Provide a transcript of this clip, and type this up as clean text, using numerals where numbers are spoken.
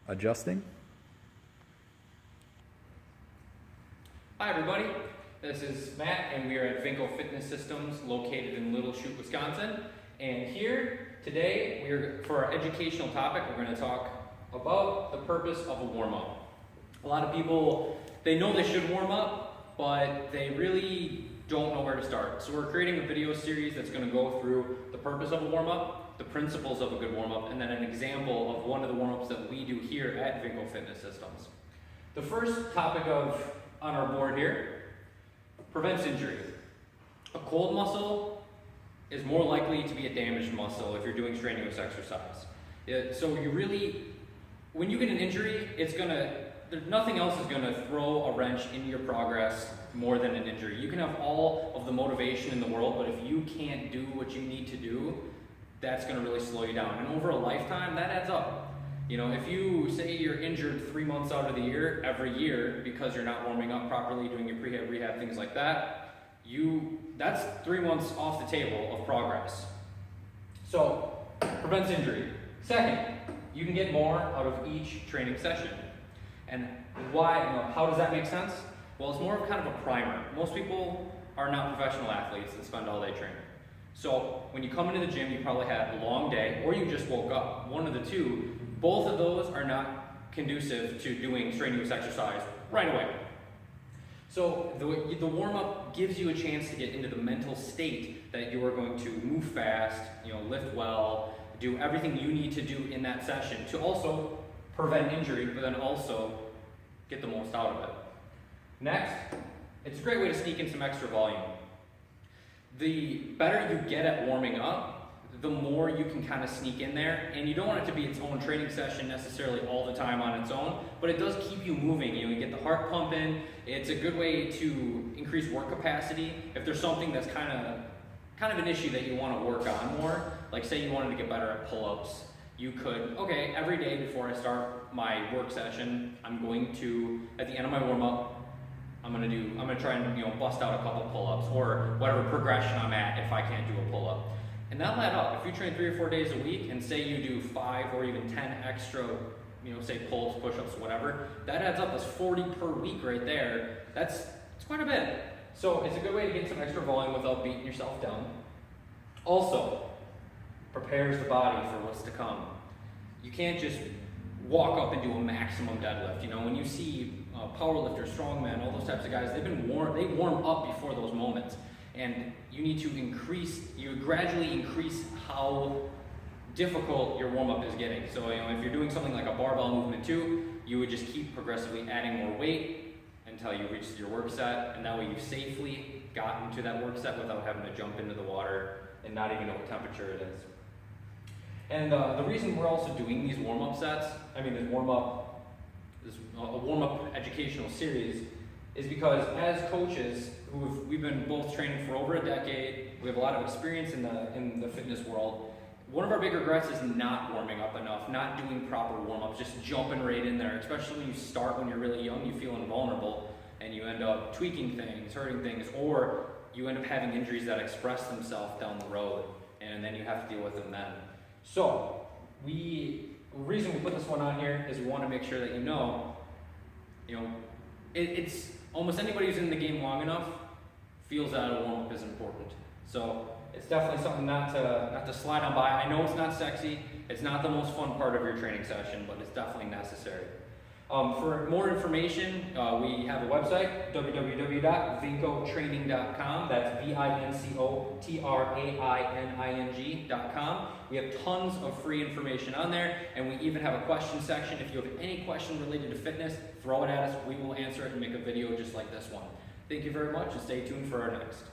Adjusting. Hi everybody, this is Matt and we are at Vinco Fitness Systems located in Little Chute, Wisconsin. And here today, for our educational topic, we're going to talk about the purpose of a warm-up. A lot of people, they know they should warm up, but they really don't know where to start. So we're creating a video series that's going to go through the purpose of a warm-up, the principles of a good warm-up, and then an example of one of the warm-ups that we do here at Vinco Fitness Systems. The first topic on our board here, prevents injury. A cold muscle is more likely to be a damaged muscle if you're doing strenuous exercise. So when you get an injury, nothing else is gonna throw a wrench in your progress more than an injury. You can have all of the motivation in the world, but if you can't do what you need to do, that's gonna really slow you down. And over a lifetime, that adds up. You know, if you say you're injured 3 months out of the year, every year, because you're not warming up properly, doing your prehab, rehab, things like that, that's 3 months off the table of progress. So, prevents injury. Second, you can get more out of each training session. And why? How does that make sense? Well, it's more of kind of a primer. Most people are not professional athletes and spend all day training. So, when you come into the gym, you probably had a long day, or you just woke up. One of the two. Both of those are not conducive to doing strenuous exercise right away. So the warm-up gives you a chance to get into the mental state that you are going to move fast, lift well, do everything you need to do in that session to also prevent injury, but then also get the most out of it. Next, it's a great way to sneak in some extra volume. The better you get at warming up, the more you can kind of sneak in there, and you don't want it to be its own training session necessarily all the time on its own, but it does keep you moving. You get the heart pumping. It's a good way to increase work capacity. If there's something that's kind of an issue that you want to work on more, like say you wanted to get better at pull-ups, you could, okay, every day before I start my work session, I'm going to, at the end of my warm-up, I'm gonna try and bust out a couple pull-ups or whatever progression I'm at if I can't do a pull-up. And that'll add up. If you train 3 or 4 days a week and say you do 5 or even 10 extra, say pull-ups, push-ups, whatever, that adds up as 40 per week right there. It's quite a bit. So it's a good way to get some extra volume without beating yourself down. Also, prepares the body for what's to come. You can't just walk up and do a maximum deadlift. When you see powerlifters, strongmen, all those types of guys, they warm up before those moments. And you need to gradually increase how difficult your warm-up is getting. So, if you're doing something like a barbell movement too, you would just keep progressively adding more weight until you reach your work set, and that way you've safely gotten to that work set without having to jump into the water and not even know what temperature it is. And the reason we're also doing these warm-up sets, a warm-up educational series, is because as coaches, we've been both training for over a decade, we have a lot of experience in the fitness world. One of our big regrets is not warming up enough, not doing proper warm-ups, just jumping right in there, especially when you start when you're really young, you feel invulnerable, and you end up tweaking things, hurting things, or you end up having injuries that express themselves down the road, and then you have to deal with them then. So, the reason we put this one on here is we want to make sure that it's almost anybody who's in the game long enough feels that a warm-up is important. So it's definitely something not to slide on by. I know it's not sexy, it's not the most fun part of your training session, but it's definitely necessary. For more information, we have a website, www.vincotraining.com. That's VINCOTRAINING.com. We have tons of free information on there, and we even have a question section. If you have any question related to fitness, throw it at us. We will answer it and make a video just like this one. Thank you very much, and stay tuned for our next.